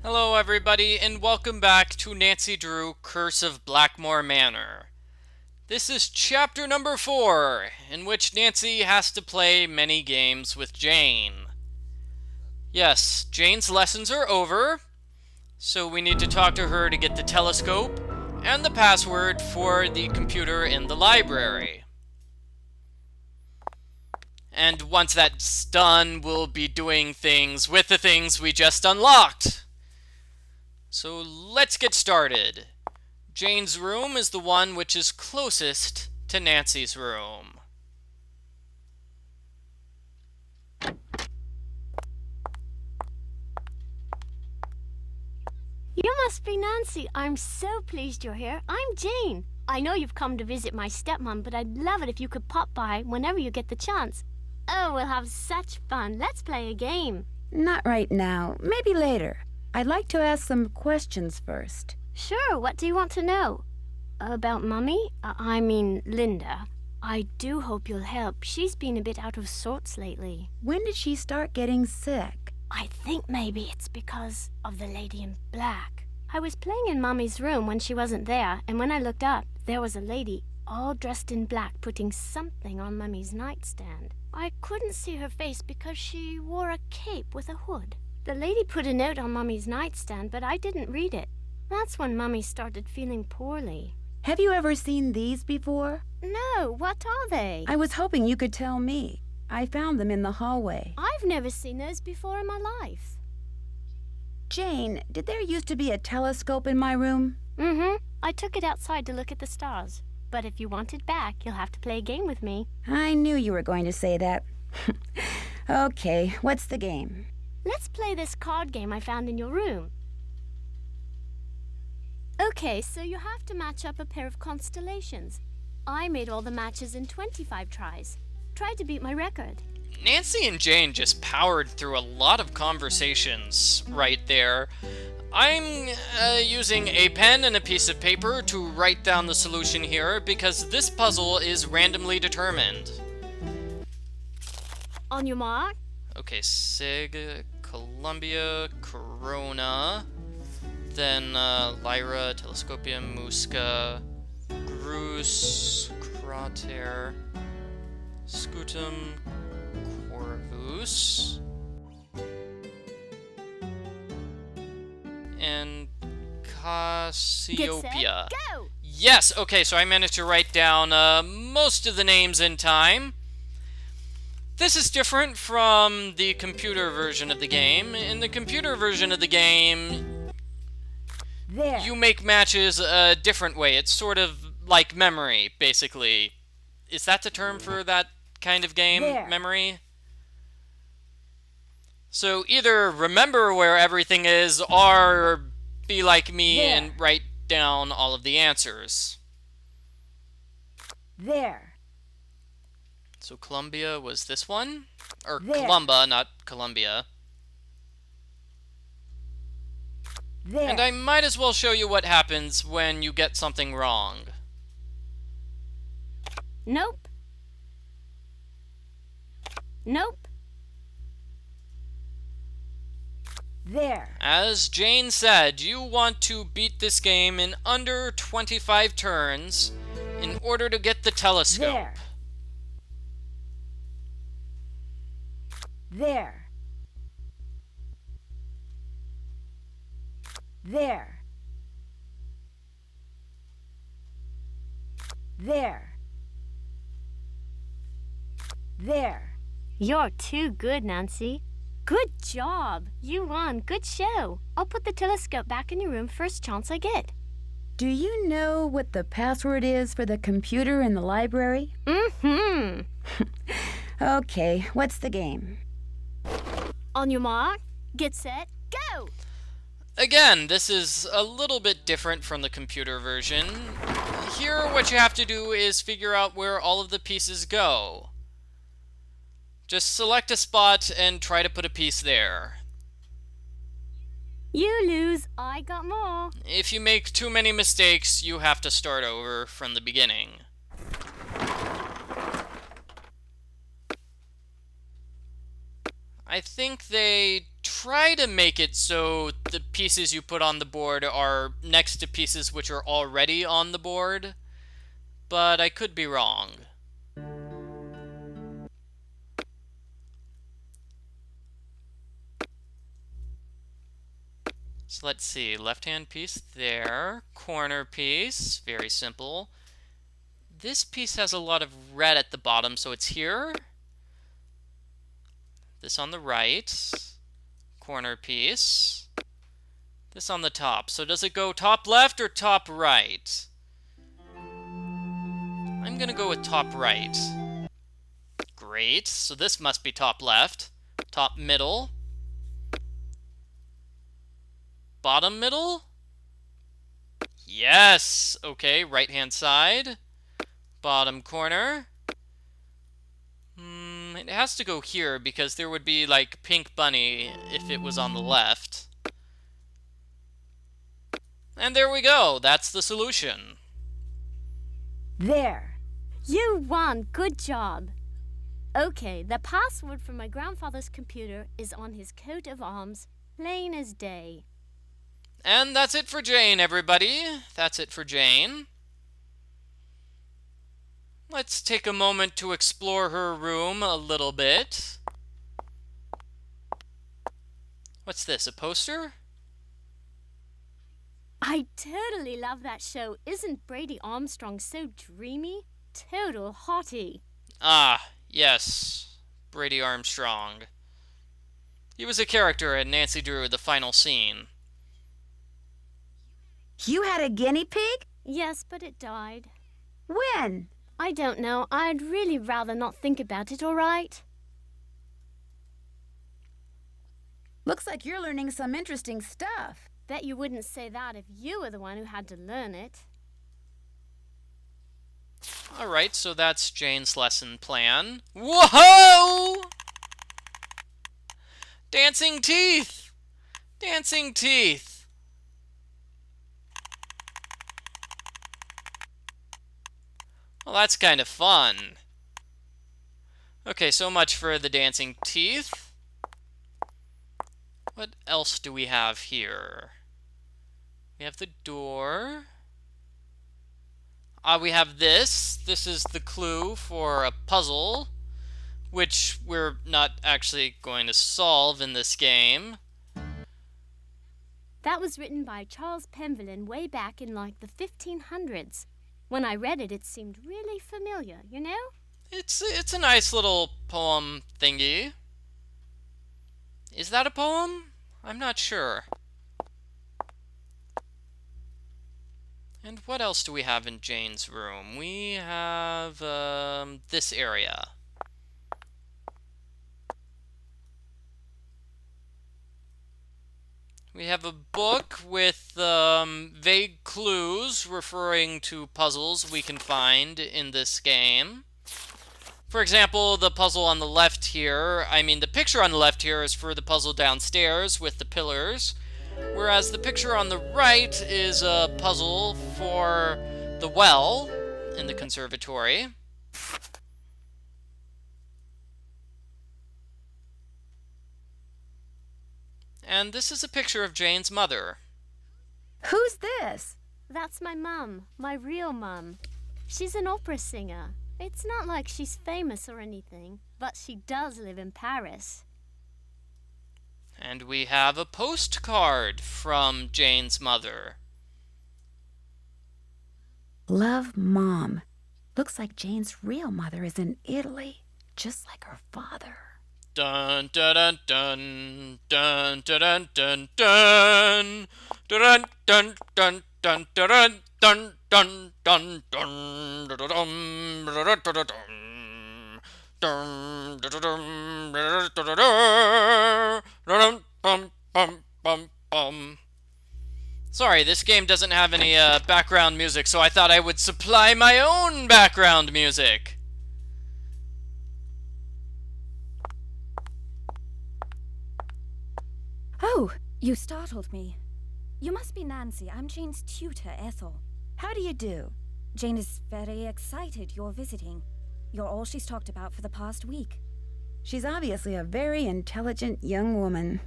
Hello everybody, and welcome back to Nancy Drew Curse of Blackmoor Manor. This is chapter number 4, in which Nancy has to play many games with Jane. Yes, Jane's lessons are over, so we need to talk to her to get the telescope and the password for the computer in the library. And once that's done, we'll be doing things with the things we just unlocked. So let's get started. Jane's room is the one which is closest to Nancy's room. You must be Nancy. I'm so pleased you're here. I'm Jane. I know you've come to visit my stepmom, but I'd love it if you could pop by whenever you get the chance. Oh, we'll have such fun. Let's play a game. Not right now. Maybe later. I'd like to ask some questions first. Sure, what do you want to know? About Mummy? I mean, Linda. I do hope you'll help. She's been a bit out of sorts lately. When did she start getting sick? I think maybe it's because of the lady in black. I was playing in Mummy's room when she wasn't there, and when I looked up, there was a lady all dressed in black putting something on Mummy's nightstand. I couldn't see her face because she wore a cape with a hood. The lady put a note on Mummy's nightstand, but I didn't read it. That's when Mummy started feeling poorly. Have you ever seen these before? No, what are they? I was hoping you could tell me. I found them in the hallway. I've never seen those before in my life. Jane, did there used to be a telescope in my room? Mm-hmm. I took it outside to look at the stars. But if you want it back, you'll have to play a game with me. I knew you were going to say that. Okay, what's the game? Let's play this card game I found in your room. Okay, so you have to match up a pair of constellations. I made all the matches in 25 tries. Try to beat my record. Nancy and Jane just powered through a lot of conversations right there. I'm using a pen and a piece of paper to write down the solution here because this puzzle is randomly determined. On your mark. Okay, Sig, Columbia, Corona, then Lyra, Telescopium, Musca, Grus, Crater, Scutum, Corvus, and Cassiopeia. Get set, go! Yes, okay, so I managed to write down most of the names in time. This is different from the computer version of the game. In the computer version of the game, you make matches a different way. It's sort of like memory, basically. Is that the term for that kind of game? Memory? So either remember where everything is, or be like me and write down all of the answers. There. So Columbia was this one? Or Columba, not Columbia. There. And I might as well show you what happens when you get something wrong. Nope. Nope. There. As Jane said, you want to beat this game in under 25 turns in order to get the telescope. There. There. There. There. There. You're too good, Nancy. Good job. You won. Good show. I'll put the telescope back in your room first chance I get. Do you know what the password is for the computer in the library? Mm-hmm. Okay, what's the game? On your mark, get set, go! Again, this is a little bit different from the computer version. Here, what you have to do is figure out where all of the pieces go. Just select a spot and try to put a piece there. You lose. I got more. If you make too many mistakes, you have to start over from the beginning. I think they try to make it so the pieces you put on the board are next to pieces which are already on the board, but I could be wrong. So let's see, left-hand piece there, corner piece, very simple. This piece has a lot of red at the bottom, so it's here. This on the right, corner piece. This on the top. So does it go top left or top right? I'm gonna go with top right. Great, so this must be top left. Top middle. Bottom middle? Yes! Okay, right-hand side. Bottom corner. It has to go here because there would be like pink bunny if it was on the left. And there we go. That's the solution. There. You won. Good job. Okay, the password for my grandfather's computer is on his coat of arms, plain as day. And that's it for Jane, everybody. That's it for Jane. Let's take a moment to explore her room a little bit. What's this, a poster? I totally love that show. Isn't Brady Armstrong so dreamy? Total hottie. Ah, yes. Brady Armstrong. He was a character in Nancy Drew, The Final Scene. You had a guinea pig? Yes, but it died. When? I don't know. I'd really rather not think about it, all right? Looks like you're learning some interesting stuff. Bet you wouldn't say that if you were the one who had to learn it. Alright, so that's Jane's lesson plan. Whoa! Dancing teeth! Dancing teeth! Well, that's kind of fun. Okay, so much for the dancing teeth. What else do we have here? We have the door. We have this. This is the clue for a puzzle, which we're not actually going to solve in this game. That was written by Charles Penvillin way back in like the 1500s. When I read it, it seemed really familiar, you know? It's a nice little poem thingy. Is that a poem? I'm not sure. And what else do we have in Jane's room? We have this area. We have a book with vague clues referring to puzzles we can find in this game. For example, the puzzle on the left here, the picture on the left here is for the puzzle downstairs with the pillars, whereas the picture on the right is a puzzle for the well in the conservatory. And this is a picture of Jane's mother. Who's this? That's my mum, my real mum. She's an opera singer. It's not like she's famous or anything, but she does live in Paris. And we have a postcard from Jane's mother. Love, Mom. Looks like Jane's real mother is in Italy, just like her father. Dun dun dun dun dun dun dun dun dun dun dun dun dun dun dun dun dun. Sorry, this game doesn't have any background music, so I thought I would supply my own background music. Oh, you startled me. You must be Nancy. I'm Jane's tutor, Ethel. How do you do? Jane is very excited you're visiting. You're all she's talked about for the past week. She's obviously a very intelligent young woman.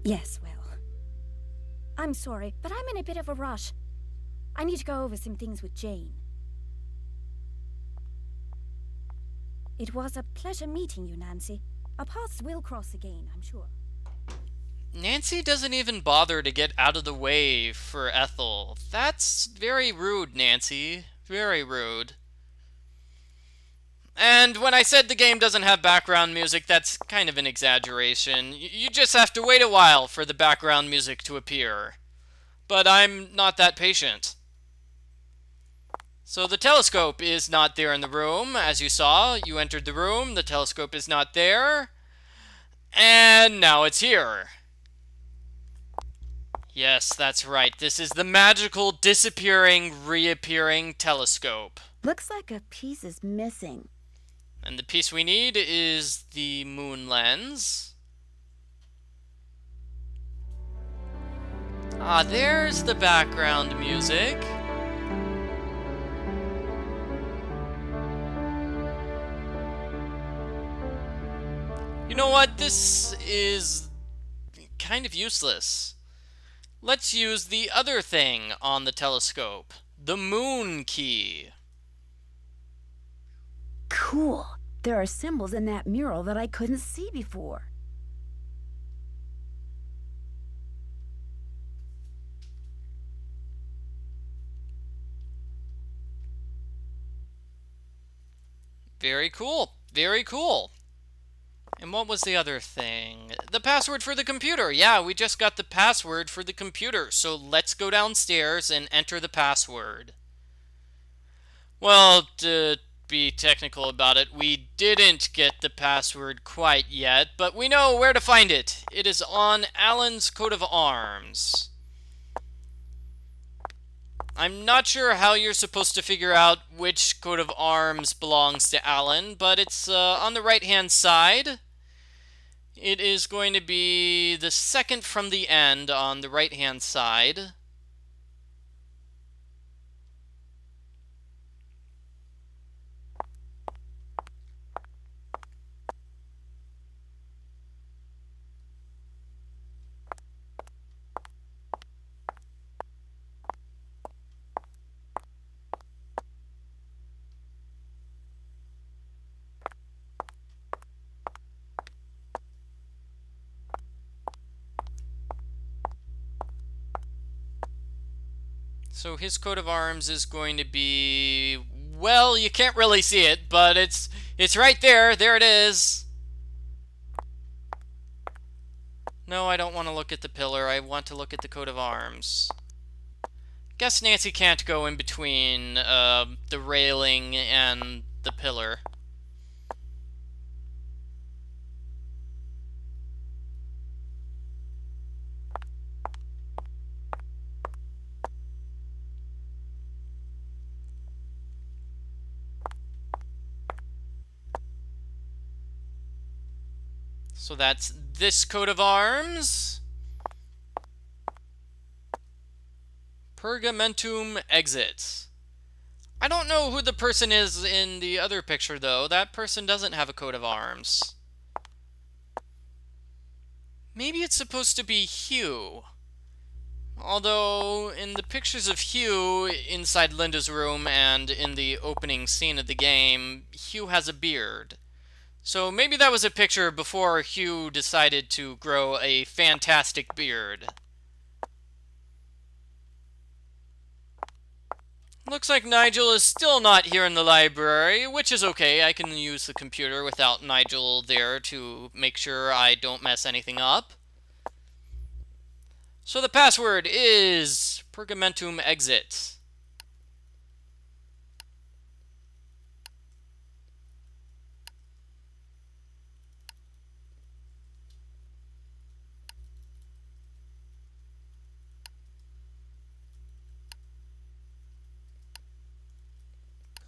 Yes, well. I'm sorry, but I'm in a bit of a rush. I need to go over some things with Jane. It was a pleasure meeting you, Nancy. Our paths will cross again, I'm sure. Nancy doesn't even bother to get out of the way for Ethel. That's very rude, Nancy. Very rude. And when I said the game doesn't have background music, that's kind of an exaggeration. You just have to wait a while for the background music to appear. But I'm not that patient. So the telescope is not there in the room. As you saw, you entered the room, the telescope is not there. And now it's here. Yes, that's right. This is the magical disappearing, reappearing telescope. Looks like a piece is missing. And the piece we need is the moon lens. Ah, there's the background music. You know what? This is kind of useless. Let's use the other thing on the telescope. The moon key. Cool. There are symbols in that mural that I couldn't see before. Very cool. Very cool. And what was the other thing? The password for the computer. Yeah, we just got the password for the computer. So let's go downstairs and enter the password. Well, to be technical about it, we didn't get the password quite yet, but we know where to find it. It is on Alan's coat of arms. I'm not sure how you're supposed to figure out which coat of arms belongs to Alan, but it's on the right-hand side. It is going to be the second from the end on the right-hand side. So his coat of arms is going to be, well, you can't really see it, but it's right there. There it is. No, I don't want to look at the pillar. I want to look at the coat of arms. Guess Nancy can't go in between the railing and the pillar. So that's this coat of arms. Pergamentum exit. I don't know who the person is in the other picture, though. That person doesn't have a coat of arms. Maybe it's supposed to be Hugh. Although, in the pictures of Hugh inside Linda's room and in the opening scene of the game, Hugh has a beard. So maybe that was a picture before Hugh decided to grow a fantastic beard. Looks like Nigel is still not here in the library, which is okay. I can use the computer without Nigel there to make sure I don't mess anything up. So the password is Pergamentum exit.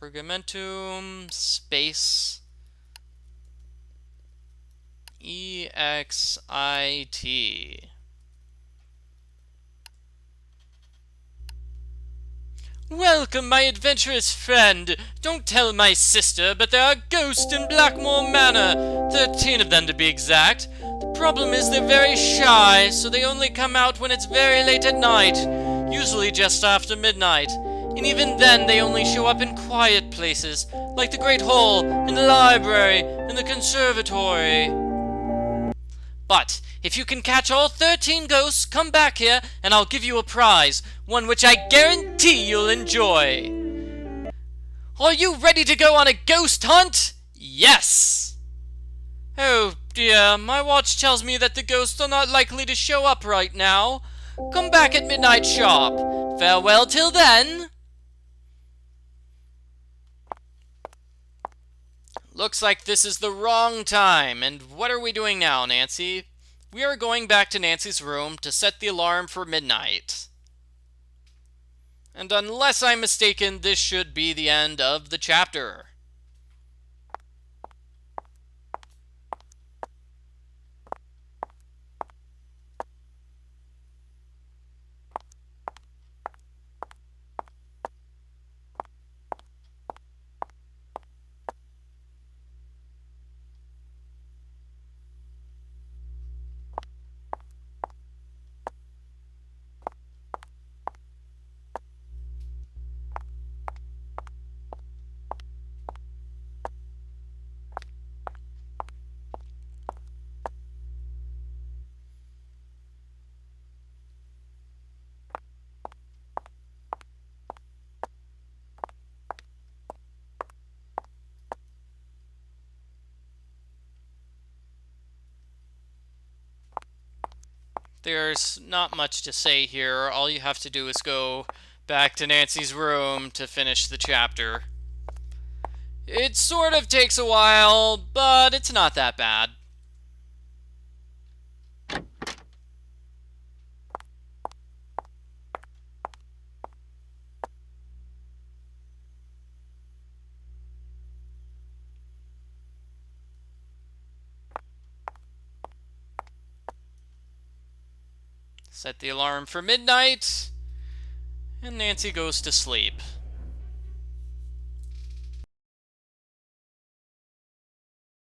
Pergamentum space EXIT. Welcome, my adventurous friend. Don't tell my sister, but there are ghosts in Blackmoor Manor. 13 of them to be exact. The problem is they're very shy, so they only come out when it's very late at night, usually just after midnight. And even then they only show up in quiet places, like the Great Hall, and the library, and the conservatory. But if you can catch all 13 ghosts, come back here, and I'll give you a prize, one which I guarantee you'll enjoy. Are you ready to go on a ghost hunt? Yes! Oh dear, my watch tells me that the ghosts are not likely to show up right now. Come back at midnight sharp. Farewell till then. Looks like this is the wrong time, and what are we doing now, Nancy? We are going back to Nancy's room to set the alarm for midnight. And unless I'm mistaken, this should be the end of the chapter. There's not much to say here. All you have to do is go back to Nancy's room to finish the chapter. It sort of takes a while, but it's not that bad. Set the alarm for midnight, and Nancy goes to sleep.